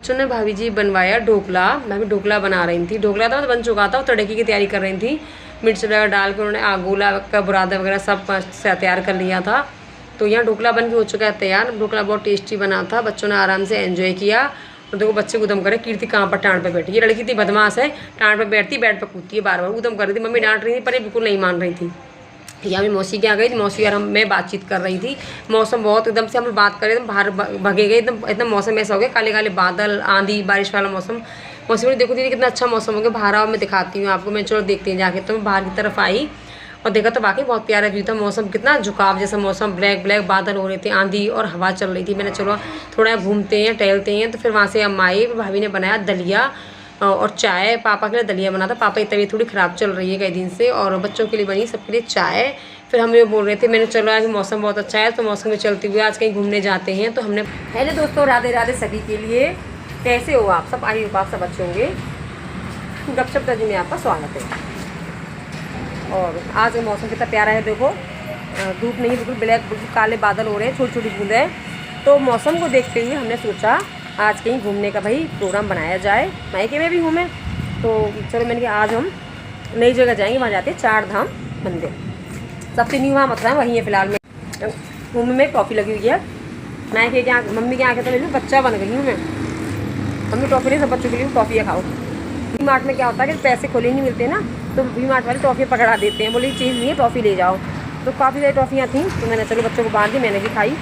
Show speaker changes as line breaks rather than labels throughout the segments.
बच्चों ने भाभी जी बनवाया ढोकला। मैं भी ढोकला बना रही थी। ढोकला तो बन चुका था, वो तड़के की तैयारी कर रही थी। मिर्च वगैरह डाल के उन्होंने आगोला का बुरादा वगैरह सब तैयार कर लिया था। तो यहाँ ढोकला बन के हो चुका है तैयार। ढोकला बहुत टेस्टी बना था, बच्चों ने आराम से एंजॉय किया। और देखो बच्चे उदम करे, कीर्ति कहाँ पर टाँड पे बैठी। ये लड़की थी बदमाश है, टाँड पे बैठती, बेड पर कूदती है, बार बार उदम कर रही थी। मम्मी डांट रही थी पर ये बिल्कुल नहीं मान रही थी। यहाँ भी मौसी के आ गई थी, मौसी और मैं बातचीत कर रही थी। मौसम बहुत एकदम से हम बात कर रहे थे, बाहर भगे गए, एकदम मौसम ऐसा हो गया, काले काले बादल, आंधी बारिश वाला मौसम। मौसी बोली देखो दीदी कितना अच्छा मौसम हो गया, बाहर आओ मैं दिखाती हूँ आपको। मैं चलो देखते हैं जाके। तो मैं बाहर की तरफ आई और देखा तो वाकई बहुत प्यारा व्यू था। मौसम कितना झुकाव जैसा मौसम, ब्लैक ब्लैक बादल हो रहे थे, आंधी और हवा चल रही थी। मैंने चलो थोड़ा घूमते हैं टहलते हैं। तो फिर वहाँ से हम आए, भाभी ने बनाया दलिया और चाय। पापा के लिए दलिया बना था, पापा की तबीयत थोड़ी ख़राब चल रही है कई दिन से, और बच्चों के लिए बनी, सबके लिए चाय। फिर हम ये बोल रहे थे, मैंने चलो आज मौसम बहुत अच्छा है तो मौसम में चलते हुए आज कहीं घूमने जाते हैं। तो हमने हेलो दोस्तों, राधे राधे सभी के लिए। कैसे हो आप सब? आई होप आप सब अच्छे होंगे। गपशप दर्जी में आपका स्वागत है। और आज का मौसम कितना प्यारा है, देखो धूप नहीं, बिल्कुल ब्लैक, बिल्कुल काले बादल हो रहे हैं, छोटी छोटी बूंदें। तो मौसम को देखते हुए हमने सोचा आज कहीं घूमने का भाई प्रोग्राम बनाया जाए। मायके में भी हूँ मैं, तो चलो मैंने कहा आज हम नई जगह जाएंगे, वहाँ जाते हैं 4 धाम मंदिर। सबसे न्यू वहाँ मतलब वहीं है फिलहाल में। मुँह में टॉफ़ी लगी हुई है। मैं के क्या मम्मी के आँखें तो ले लूँ, बच्चा बन गई हूँ मैं। मम्मी टॉफ़ी नहीं, सब बच्चों के लिए टॉफ़ियाँ खाओ। वी मार्ट में क्या होता है कि पैसे खुले नहीं मिलते ना, तो वी मार्ट वाले टॉफ़ियाँ पकड़ा देते हैं, बोले चीज़ नहीं है टॉफ़ी ले जाओ। तो काफ़ी सारी टॉफ़ियाँ थी, तो मैंने चलो बच्चों को बांट दी, मैंने भी खाई।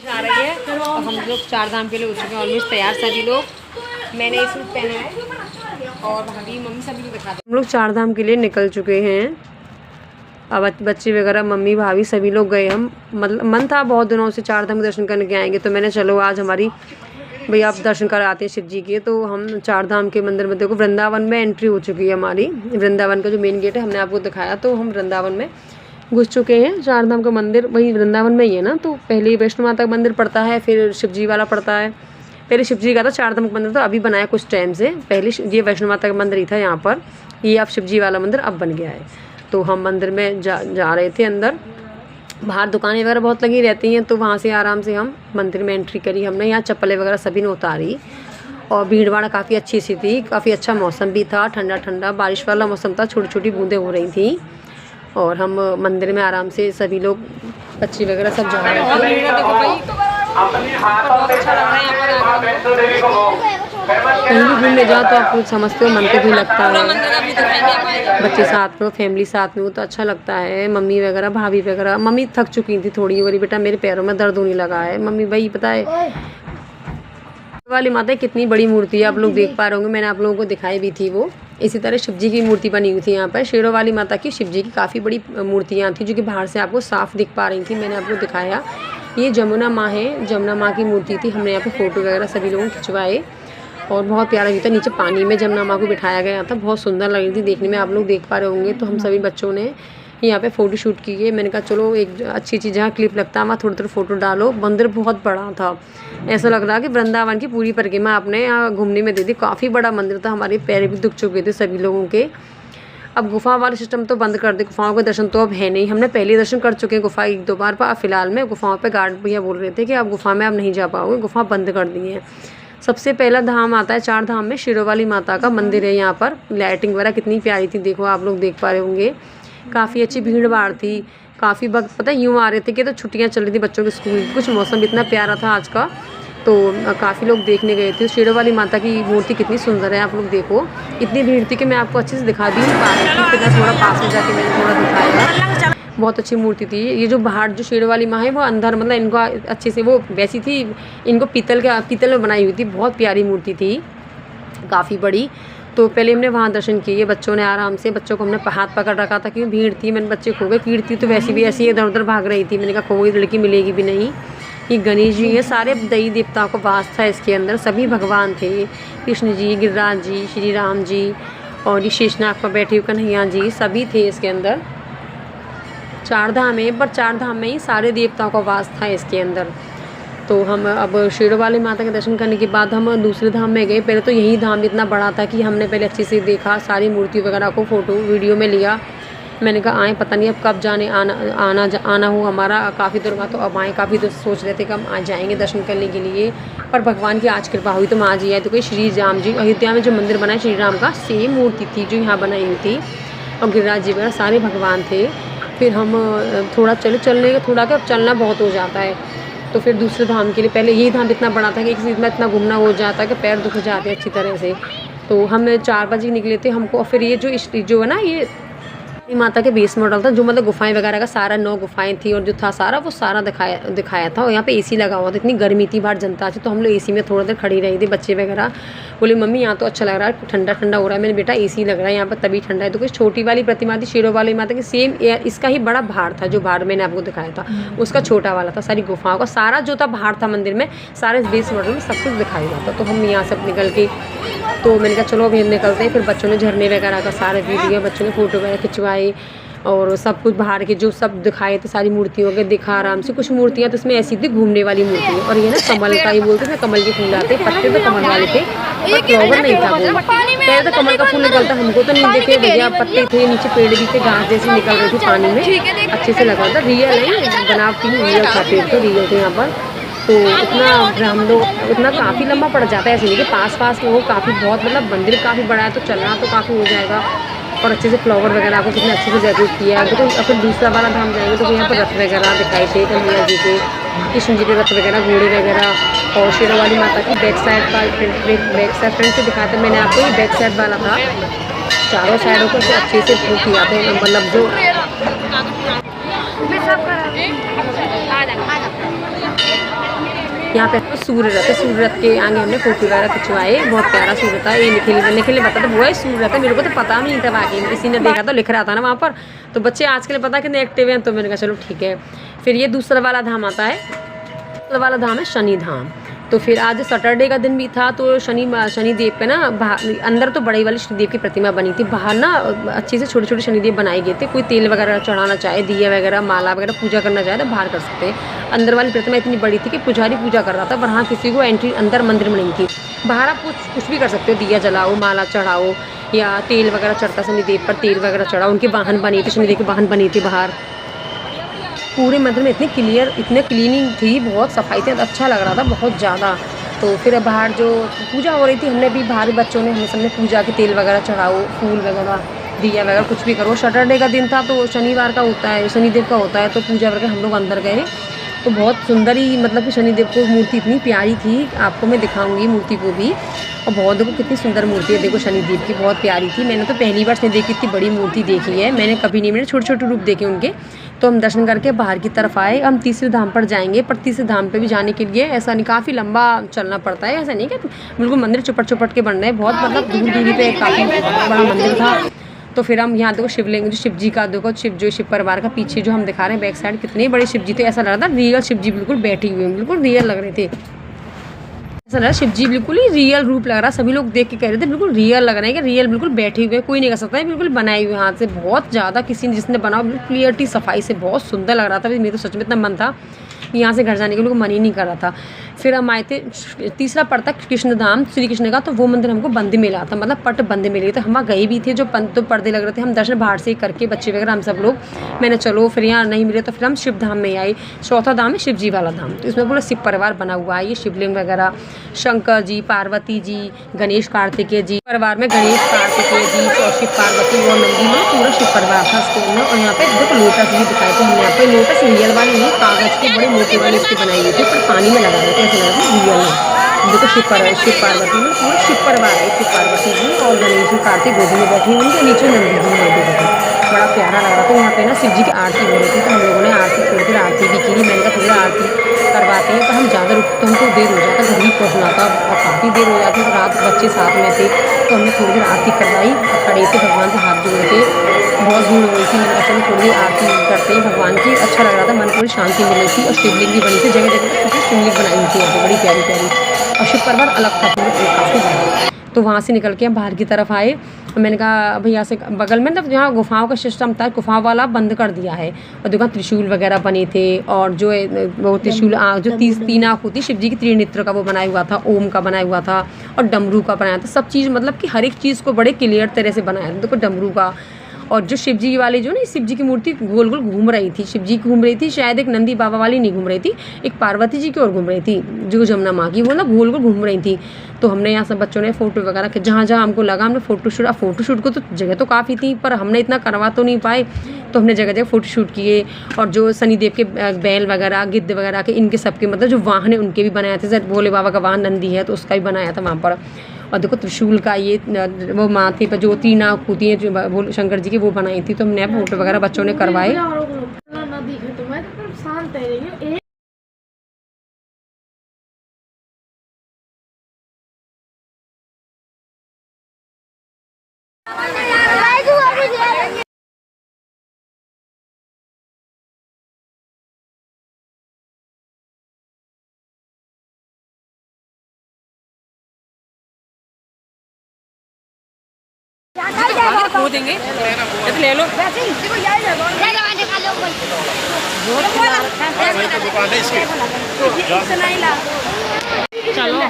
आ रही है और हम लोग 4 धाम के लिए हो चुके हैं ऑलमोस्ट तैयार सभी लोग। मैंने ये सूट पहना है और भाभी मम्मी सभी लोग दिखा दें। हम लोग 4 धाम के लिए निकल चुके हैं। अब बच्चे वगैरह मम्मी भाभी सभी लोग गए। हम मतलब मन था बहुत दिनों से 4 धाम के दर्शन करने के आएंगे, तो मैंने चलो आज हमारी भाई आप दर्शन कराते हैं शिव जी के। तो हम 4 धाम के मंदिर में, देखो वृंदावन में एंट्री हो चुकी है हमारी। वृंदावन का जो मेन गेट है हमने आपको दिखाया, तो हम वृंदावन में घुस चुके हैं। 4 धाम का मंदिर वही वृंदावन में ही है ना, तो पहले वैष्णो माता का मंदिर पड़ता है, फिर शिव जी वाला पड़ता है। पहले शिव जी का था, 4 धाम का मंदिर तो अभी बनाया कुछ टाइम से। पहले ये वैष्णो माता का मंदिर ही था यहाँ पर, ये अब शिव जी वाला मंदिर अब बन गया है। तो हम मंदिर में जा रहे थे अंदर। बाहर दुकानें वगैरह बहुत लगी रहती हैं, तो वहाँ से आराम से हम मंदिर में एंट्री करी हमने। यहाँ चप्पलें वगैरह सभी ने उतारी और भीड़ भाड़ काफ़ी अच्छी सी थी। काफ़ी अच्छा मौसम भी था, ठंडा ठंडा बारिश वाला मौसम था, छोटी छोटी बूंदें हो रही थी। और हम मंदिर में आराम से सभी लोग बच्चे वगैरह सब जा रहे थे। देखो भाई बहुत अच्छा लग रहा है यहाँ पर। कहीं भी घूमने जाओ तो आप कुछ समझते हो, मन को भी लगता है। बच्चे साथ में, फैमिली साथ में हो तो अच्छा लगता है। मम्मी वगैरह भाभी वगैरह, मम्मी थक चुकी थी थोड़ी, बोली बेटा मेरे पैरों में दर्द होने लगा है। मम्मी भाई पता है वाली माता कितनी बड़ी मूर्ति है, आप लोग देख पा रहे होंगे, मैंने आप लोगों को दिखाई भी थी वो। इसी तरह शिव जी की मूर्ति बनी हुई थी यहाँ पर। शेरों वाली माता की, शिव जी की काफ़ी बड़ी मूर्तियाँ थी जो कि बाहर से आपको साफ दिख पा रही थी, मैंने आपको दिखाया। ये जमुना माँ है, जमुना माँ की मूर्ति थी। हमने यहाँ पे फ़ोटो वगैरह सभी लोगों ने खिंचवाए और बहुत प्यारा भी था। नीचे पानी में जमुना माँ को बिठाया गया था, बहुत सुंदर लग रही थी देखने में, आप लोग देख पा रहे होंगे। तो हम सभी बच्चों ने यहाँ पे फ़ोटो शूट की है। मैंने कहा चलो एक अच्छी चीज़ जहाँ क्लिप लगता है वहाँ थोड़ी थोड़ी फ़ोटो डालो। मंदिर बहुत बड़ा था, ऐसा लग रहा कि वृंदावन की पूरी परिक्रमा आपने यहाँ घूमने में दे दी। काफ़ी बड़ा मंदिर था, हमारे पैर भी दुख चुके थे सभी लोगों के। अब गुफा वाला सिस्टम तो बंद कर दे, गुफाओं के दर्शन तो अब है नहीं। हमने पहले दर्शन कर चुके हैं गुफा 1-2 बार, पर फिलहाल में गुफाओं पे गार्ड भैया बोल रहे थे कि आप गुफा में आप नहीं जा पाओगे, गुफा बंद कर दी है। सबसे पहला धाम आता है 4 धाम में शेरों वाली माता का मंदिर है। यहाँ पर लाइटिंग वगैरह कितनी प्यारी थी, देखो आप लोग देख पा रहे होंगे। काफ़ी अच्छी भीड़ भाड़ थी, काफ़ी वक्त पता यूँ आ रहे थे कि तो छुट्टियाँ चल रही थी बच्चों के स्कूल की। कुछ मौसम भी इतना प्यारा था आज का, तो काफ़ी लोग देखने गए थे। शेरों वाली माता की मूर्ति कितनी सुंदर है, आप लोग देखो। इतनी भीड़ थी कि मैं आपको अच्छे से दिखा भी नहीं पा रही थी, फिर थोड़ा पास में जाके मैंने थोड़ा दिखाया। बहुत अच्छी मूर्ति थी। ये जो बाहर जो शेरों वाली माँ है वो अंदर मतलब इनको अच्छे से वो वैसी थी, इनको पीतल में बनाई हुई थी, बहुत प्यारी मूर्ति थी, काफ़ी बड़ी। तो पहले हमने वहाँ दर्शन किए, बच्चों ने आराम से, बच्चों को हमने हाथ पकड़ रखा था क्योंकि भीड़ थी। मैंने बच्चे खो गए, कीर्ति तो वैसी भी ऐसी इधर उधर भाग रही थी, मैंने कहा खो गई लड़की मिलेगी भी नहीं। ये गणेश जी, ये सारे देवी देवताओं का वास था इसके अंदर, सभी भगवान थे। कृष्ण जी, गिरिराज जी, श्री राम जी और ये शेषनाग पर बैठे हुए कन्हैया जी, सभी थे इसके अंदर। 4 धाम है, पर 4 धाम में ही सारे देवताओं का वास था इसके अंदर। तो हम अब शेरों वाली माता के दर्शन करने के बाद हम दूसरे धाम में गए। पहले तो यही धाम इतना बड़ा था कि हमने पहले अच्छे से देखा, सारी मूर्ति वगैरह को फ़ोटो वीडियो में लिया। मैंने कहा आए, पता नहीं अब कब जाने आना हो हमारा, काफ़ी दूर का, तो अब आए। काफ़ी दूर सोच रहे थे कि हम आ जाएंगे दर्शन करने के लिए, पर भगवान की आज कृपा हुई तो हम आज ही आए। तो कोई श्री राम जी अयोध्या में जो मंदिर बना है श्री राम का, सेम मूर्ति थी जो यहाँ बनाई हुई थी, और गिरिराज जी वगैरह सारे भगवान थे। फिर हम थोड़ा चलने का थोड़ा क्या चलना बहुत हो जाता है, तो फिर दूसरे धाम के लिए, पहले यही धाम इतना बड़ा था कि एक चीज़ में इतना घूमना हो जाता है कि पैर दुख जाते हैं अच्छी तरह से। तो हम 4 बजे निकले थे हमको, और फिर ये जो है ना, ये माता के बेस मॉडल था, जो मतलब गुफाएं वगैरह का सारा 9 गुफाएं थी, और जो था सारा वो सारा दिखाया था। और यहाँ पे एसी लगा हुआ था, इतनी गर्मी थी बाहर जनता थी, तो हम लोग एसी में थोड़ा देर खड़ी रही थी। बच्चे वगैरह बोले मम्मी यहाँ तो अच्छा लग रहा है, ठंडा ठंडा हो रहा है। मैंने बेटा एसी लग रहा है यहाँ पर तभी ठंडा है। तो कुछ छोटी वाली प्रतिमा थी शेरों वाली माता की, सेम इसका ही बड़ा भार था, जो भार मैंने आपको दिखाया था उसका छोटा वाला था। सारी गुफाओं का सारा जो था भार था मंदिर में, सारे बेस मॉडल में सब कुछ दिखाई हुआ था। तो हम यहाँ से निकल के, तो मैंने कहा चलो अभी निकलते हैं। फिर बच्चों ने झरने वगैरह का सारे वीडियो, बच्चों ने फ़ोटो वगैरह खिंचवाए, और सब कुछ बाहर के जो सब दिखाए थे, सारी मूर्तियों के दिखा आराम से। कुछ मूर्तियाँ तो इसमें ऐसी थी घूमने वाली मूर्ति, और ये ना कमल का, ये बोलते थे कमल के फूल आते, पत्ते तो कमल वाले थे पर फ्लावर नहीं था वो। पहले तो कमल का फूल निकलता, हमको तो नहीं देखे भैया, पत्ते थे नीचे, पेड़ भी थे, घास जैसी निकल रही थी पानी में, अच्छे से लगा था। रियल है, बनावटी रियल था, पेड़ तो रियल थे यहाँ पर। तो इतना हम लोग इतना काफ़ी लंबा पड़ जाता है, ऐसे नहीं कि पास लोग काफ़ी बहुत, मतलब मंदिर काफ़ी बड़ा है तो चलना तो काफ़ी हो जाएगा। और अच्छे से फ्लावर वगैरह आपको कितने अच्छे से डेकोरेट किया है। तो फिर दूसरा वाला धाम जाएंगे तो यहाँ पर रथ वगैरह दिखाई थे, कन्हैया जी के, कृष्ण जी के रथ वगैरह, घोड़े वगैरह। और शेरों वाली माता की बैक साइड का फ्रंट से दिखाया था मैंने आपको, ये बैक साइड वाला था। चारों साइडों को अच्छे से किया था, मतलब जो यहाँ पे सूर्य रथ है, सूर्य रथ के आगे हमने फोटो वगैरह खिंचवाए, बहुत प्यारा सूर्य था। ये निखिल बता था वो है सूर्य रथ है, मेरे को तो पता नहीं था, बाकी किसी ने देखा तो लिख रहा था ना वहाँ पर, तो बच्चे आज के लिए पता कितने एक्टिव हैं, तो मैंने कहा चलो ठीक है। फिर ये दूसरा वाला धाम आता है, दूसरा वाला धाम है शनि धाम। तो फिर आज सैटरडे का दिन भी था, तो शनिदेव पे ना अंदर तो बड़ी वाली शनिदेव की प्रतिमा बनी थी, बाहर ना अच्छे से छोटे छोटे शनिदेव बनाए गए थे। कोई तेल वगैरह चढ़ाना चाहे, दिया वगैरह, माला वगैरह पूजा करना चाहे तो बाहर कर सकते हैं। अंदर वाली प्रतिमा इतनी बड़ी थी कि पुजारी पूजा कर रहा था, पर हाँ किसी को एंट्री अंदर मंदिर में नहीं थी। बाहर आप कुछ भी कर सकते हो, दिया जलाओ, माला चढ़ाओ, या तेल वगैरह चढ़ता शनिदेव पर, तेल वगैरह चढ़ाओ। उनके वाहन बने थे, शनिदेव के वाहन बने थे बाहर। पूरे मंदिर में इतनी क्लीनिंग थी, बहुत सफाई थी, अच्छा लग रहा था बहुत ज़्यादा। तो फिर बाहर जो पूजा हो रही थी, हमने भी बाहर बच्चों ने, हम सबने पूजा के तेल वगैरह चढ़ाओ, फूल वगैरह, दिया वगैरह, कुछ भी करो। सैटरडे का दिन था तो शनिवार का होता है, शनिदेव का होता है, तो पूजा करके हम लोग अंदर गए। तो बहुत सुंदर ही, मतलब कि शनिदेव को मूर्ति इतनी प्यारी थी, आपको मैं दिखाऊंगी मूर्ति को भी। और बहुत, देखो कितनी सुंदर मूर्ति है, देखो शनिदेव की बहुत प्यारी थी। मैंने तो पहली बार शनिदेव की इतनी बड़ी मूर्ति देखी है, मैंने कभी नहीं, मैंने छोटे छोटे रूप देखे उनके। तो हम दर्शन करके बाहर की तरफ आए। हम तीसरे धाम पर जाएंगे, पर तीसरे धाम पे भी जाने के लिए ऐसा नहीं, काफ़ी लंबा चलना पड़ता है, ऐसा नहीं कि बिल्कुल मंदिर चुपट के बन रहे हैं, बहुत मतलब दूरी पे काफ़ी बड़ा मंदिर था। तो फिर हम यहाँ देखो शिवलिंग, जो शिव जी का, देखो शिव परिवार का पीछे जो हम दिखा रहे हैं बैक साइड, कितने बड़े शिव जी थे, ऐसा लग रहा था रियल शिव जी बिल्कुल बैठे हुए हैं, बिल्कुल रियल लग रहे थे। ऐसा लग रहा शिव जी बिल्कुल ही रियल रूप लग रहा, सभी लोग देख के कह रहे थे बिल्कुल रियल लग रहे हैं, कि रियल बिल्कुल बैठे हुए, कोई नहीं कर सकता है, बिल्कुल बनाए हुए हाथ से, बहुत ज़्यादा किसी ने जिसने बनाया बिल्कुल क्लियरिटी, सफाई से बहुत सुंदर लग रहा था। मेरे तो सच में इतना मन था यहाँ से घर जाने के लिए, मन ही नहीं कर रहा था। फिर हम आए थे, तीसरा पड़ता कृष्ण धाम, श्री कृष्ण का, तो वो मंदिर हमको बंद मिला था, मतलब पट बंद मिले थे। हम वहाँ गए भी थे, जो तो पर्दे लग रहे थे, हम दर्शन बाहर से करके बच्चे वगैरह हम सब लोग, मैंने चलो फिर यहाँ नहीं मिले तो फिर हम शिव धाम में आए। चौथा धाम है शिव जी वाला धाम, तो इसमें पूरा शिव परिवार बना हुआ है, ये शिवलिंग वगैरह, शंकर जी, पार्वती जी, गणेश कार्तिकेय जी परिवार में, गणेश कार्तिकेय जी और शिव पार्वती और नंदी में पूरा शिव परिवार था इसके अंदर। और यहाँ पे देखो लोटस भी दिखाए थे हमने, यहाँ पे लोटस रियल वाली नहीं, कागज के बड़े मोटे वाले इसकी बनाई हुई थी, पर पानी में लगा रहे थे, ऐसा लग रहा था रियल है। देखो शिव पार्वती में पूरा शिव परिवार है, शिव पार्वती जी और गणेश जी कार्तिक गोदी में बैठी, उनके नीचे नंदी जी बैठे थे, बड़ा प्यारा लग रहा था। यहाँ पे ना शिव जी की आरती हो रही थी, तो हम लोगों ने आरती थोड़ी देर आरती भी की। मैंने कहा थोड़ी आरती करवाते हैं, तो हम ज़्यादा रुकते तो हमको देर हो जाता, घर भी पहुँचना था और काफ़ी देर हो जाती, तो रात बच्चे साथ में थे, तो हमने थोड़ी देर आरती करवाई, खड़े थे भगवान से हाथ जोड़ के, बहुत भीड़ हो रही थी। मैंने कहा थोड़ी देर आरती करते हैं भगवान की, अच्छा लग रहा था, मन को शांति मिल रही थी। और शिवलिंग भी बनी थी, जगह जगह छोटी शिवलिंग बनाई हुई थी यहाँ पर, बड़ी प्यारी प्यारी, और शिव परिवार अलग था काफ़ी बड़ा। तो वहाँ से निकल के हम बाहर की तरफ आए। मैंने कहा भैया से बगल में तब जहाँ गुफाओं का सिस्टम था, गुफाओं वाला बंद कर दिया है, और देखो त्रिशूल वगैरह बने थे, और जो वो त्रिशूल जो 3 आँख होती शिव जी की, त्रिनेत्र का वो बनाया हुआ था, ओम का बनाया हुआ था, और डमरू का बनाया था, सब चीज़ मतलब कि हर एक चीज़ को बड़े क्लियर तरह से बनाया था। देखो डमरू का, और जो शिव जी वाली जो ना शिव जी की मूर्ति गोल गोल घूम रही थी, शिव जी घूम रही थी, शायद एक नंदी बाबा वाली नहीं घूम रही थी, एक पार्वती जी की ओर घूम रही थी, जो जमुना माँ की, वो ना गोल गोल घूम रही थी। तो हमने यहाँ सब बच्चों ने फ़ोटो वगैरह के जहाँ जहाँ हमको लगा हमने फ़ोटोशूट। अब फ़ोटोशूट को तो जगह तो काफ़ी थी पर हमने इतना करवा तो नहीं पाए, तो हमने जगह जगह फ़ोटोशूट किए। और जो शनिदेव के बैल वगैरह गिद्ध वगैरह के इनके सबके मतलब जो वाहन है उनके भी बनाए थे। जैसे भोले बाबा का वाहन नंदी है तो उसका भी बनाया था वहाँ पर। और देखो त्रिशूल का ये वो माथे पर जो 3 आँख होती हैं जो शंकर जी की, वो बनाई थी। तो हमने फ़ोटो वगैरह बच्चों ने करवाए। खो देंगे तो ले लो। चलो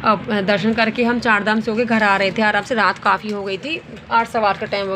अब दर्शन करके हम 4 धाम से होके घर आ रहे थे आराम से। रात काफ़ी हो गई थी, 8 सवा 8 का टाइम हो गया।